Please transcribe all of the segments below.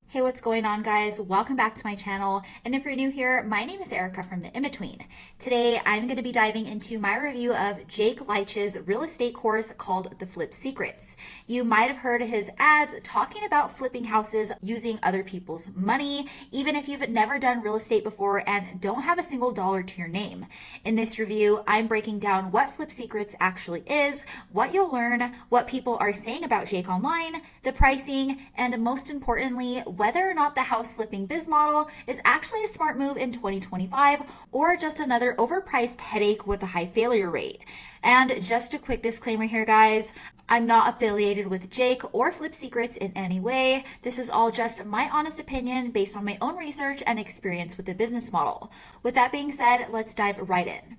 Hey, what's going on, guys? Welcome back to my channel. And if you're new here, my name is Erica from The In-Between. Today, I'm going to be diving into my review of Jake Leight's real estate course called The Flip Secrets. You might have heard his ads talking about flipping houses using other people's money, even if you've never done real estate before and don't have a single dollar to your name. In this review, I'm breaking down what Flip Secrets actually is, what you'll learn, what people are saying about Jake online, the pricing, and most importantly, whether or not the house flipping biz model is actually a smart move in 2025 or just another overpriced headache with a high failure rate. And just a quick disclaimer here, guys. I'm not affiliated with Jake or Flip Secrets in any way. This is all just my honest opinion based on my own research and experience with the business model. With that being said, let's dive right in.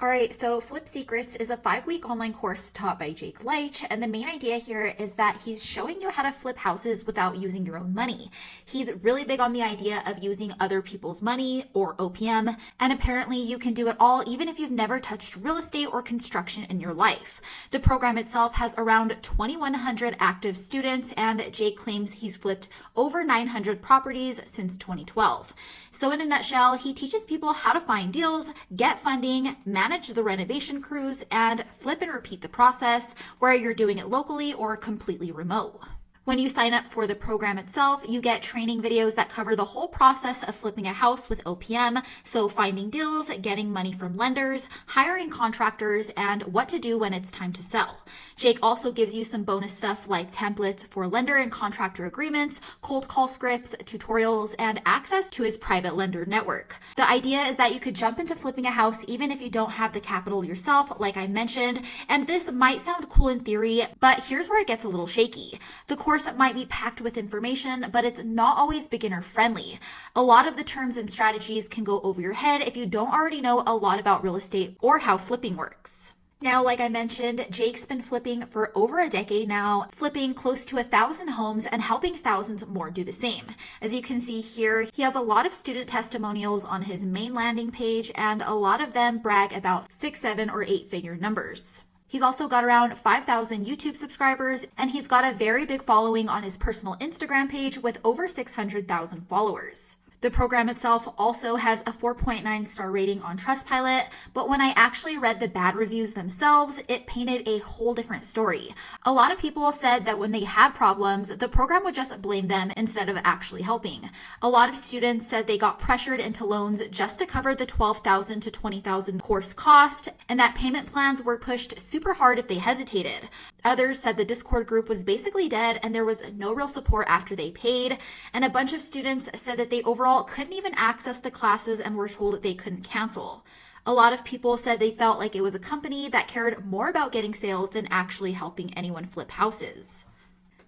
All right, so Flip Secrets is a 5-week online course taught by Jake Leight, and the main idea here is that he's showing you how to flip houses without using your own money. He's really big on the idea of using other people's money, or OPM, and apparently you can do it all even if you've never touched real estate or construction in your life. The program itself has around 2,100 active students, and Jake claims he's flipped over 900 properties since 2012. So in a nutshell, he teaches people how to find deals, get funding, manage the renovation crews, and flip and repeat the process, where you're doing it locally or completely remote. When you sign up for the program itself, you get training videos that cover the whole process of flipping a house with OPM, so finding deals, getting money from lenders, hiring contractors, and what to do when it's time to sell. Jake also gives you some bonus stuff like templates for lender and contractor agreements, cold call scripts, tutorials, and access to his private lender network. The idea is that you could jump into flipping a house even if you don't have the capital yourself, like I mentioned, and this might sound cool in theory, but here's where it gets a little shaky. The course might be packed with information, but it's not always beginner friendly. A lot of the terms and strategies can go over your head if you don't already know a lot about real estate or how flipping works. Now, like I mentioned, Jake's been flipping for over a decade now, flipping close to 1,000 homes and helping thousands more do the same. As you can see here, he has a lot of student testimonials on his main landing page, and a lot of them brag about 6, 7, or 8-figure numbers. He's also got around 5,000 YouTube subscribers, and he's got a very big following on his personal Instagram page with over 600,000 followers. The program itself also has a 4.9 star rating on Trustpilot, but when I actually read the bad reviews themselves, it painted a whole different story. A lot of people said that when they had problems, the program would just blame them instead of actually helping. A lot of students said they got pressured into loans just to cover the $12,000 to $20,000 course cost, and that payment plans were pushed super hard if they hesitated. Others said the Discord group was basically dead and there was no real support after they paid, and a bunch of students said that they overall couldn't even access the classes and were told that they couldn't cancel. A lot of people said they felt like it was a company that cared more about getting sales than actually helping anyone flip houses.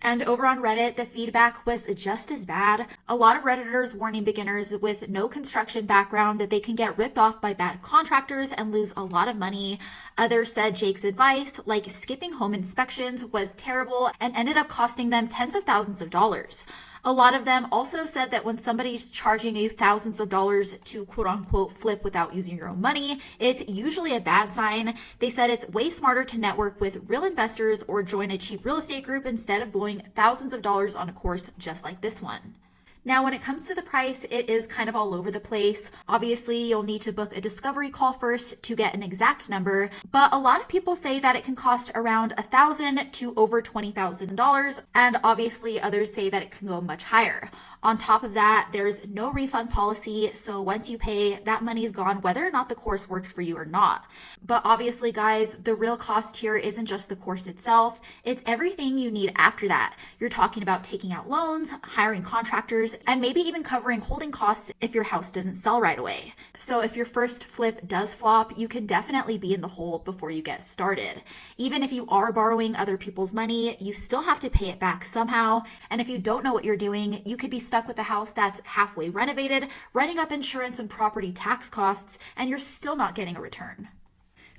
And over on Reddit, the feedback was just as bad. A lot of Redditors warning beginners with no construction background that they can get ripped off by bad contractors and lose a lot of money. Others said Jake's advice, like skipping home inspections, was terrible and ended up costing them tens of thousands of dollars. A lot of them also said that when somebody's charging you thousands of dollars to quote unquote flip without using your own money, it's usually a bad sign. They said it's way smarter to network with real investors or join a cheap real estate group instead of blowing thousands of dollars on a course just like this one. Now, when it comes to the price, it is kind of all over the place. Obviously, you'll need to book a discovery call first to get an exact number, but a lot of people say that it can cost around $1,000 to over $20,000, and obviously others say that it can go much higher. On top of that, there's no refund policy, so once you pay, that money is gone whether or not the course works for you or not. But obviously, guys, the real cost here isn't just the course itself, it's everything you need after that. You're talking about taking out loans, hiring contractors, and maybe even covering holding costs if your house doesn't sell right away. So if your first flip does flop, you can definitely be in the hole before you get started. Even if you are borrowing other people's money, you still have to pay it back somehow. And if you don't know what you're doing, you could be stuck with a house that's halfway renovated, running up insurance and property tax costs, and you're still not getting a return.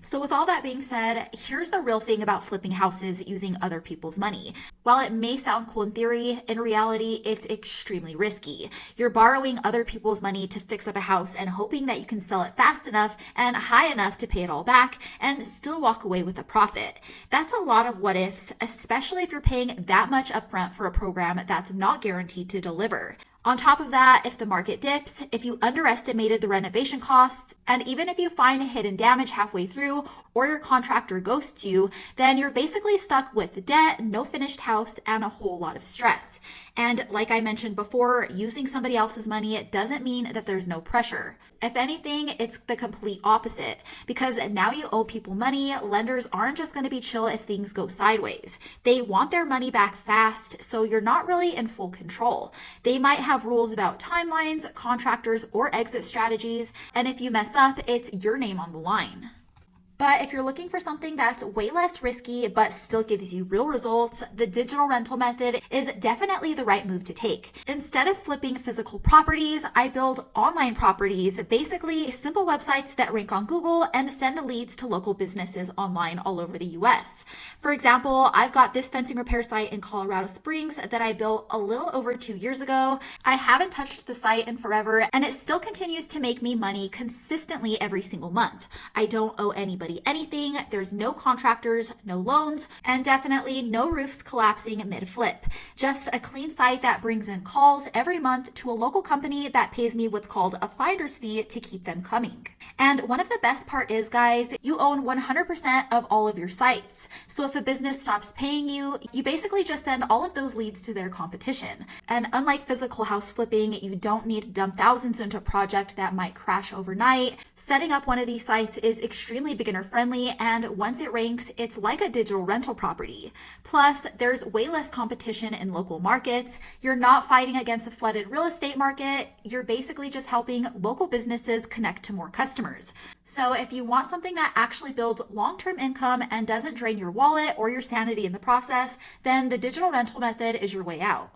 So with all that being said, here's the real thing about flipping houses using other people's money. While it may sound cool in theory, in reality, it's extremely risky. You're borrowing other people's money to fix up a house and hoping that you can sell it fast enough and high enough to pay it all back and still walk away with a profit. That's a lot of what ifs, especially if you're paying that much upfront for a program that's not guaranteed to deliver. On top of that, if the market dips, if you underestimated the renovation costs, and even if you find hidden damage halfway through or your contractor ghosts you, then you're basically stuck with debt, no finished house, and a whole lot of stress. And like I mentioned before, using somebody else's money doesn't mean that there's no pressure. If anything, it's the complete opposite, because now you owe people money. Lenders aren't just going to be chill if things go sideways. They want their money back fast, so you're not really in full control. They might have rules about timelines, contractors, or exit strategies, and if you mess up, it's your name on the line. But if you're looking for something that's way less risky but still gives you real results, the digital rental method is definitely the right move to take. Instead of flipping physical properties, I build online properties, basically simple websites that rank on Google and send leads to local businesses online all over the US. For example, I've got this fencing repair site in Colorado Springs that I built a little over 2 years ago. I haven't touched the site in forever, and it still continues to make me money consistently every single month. I don't owe anybody anything, there's no contractors, no loans, and definitely no roofs collapsing mid-flip. Just a clean site that brings in calls every month to a local company that pays me what's called a finder's fee to keep them coming. And one of the best part is, guys, you own 100% of all of your sites. So if a business stops paying you, you basically just send all of those leads to their competition. And unlike physical house flipping, you don't need to dump thousands into a project that might crash overnight. Setting up one of these sites is extremely beginner friendly, and once it ranks, it's like a digital rental property. Plus, there's way less competition in local markets. You're not fighting against a flooded real estate market. You're basically just helping local businesses connect to more customers. So if you want something that actually builds long-term income and doesn't drain your wallet or your sanity in the process, then the digital rental method is your way out.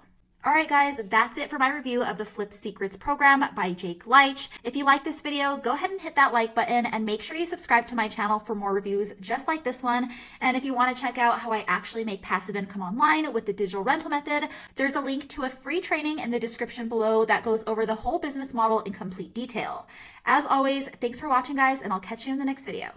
All right, guys, that's it for my review of the Flip Secrets program by Jake Leight. If you like this video, go ahead and hit that like button and make sure you subscribe to my channel for more reviews just like this one. And if you want to check out how I actually make passive income online with the digital rental method, there's a link to a free training in the description below that goes over the whole business model in complete detail. As always, thanks for watching, guys, and I'll catch you in the next video.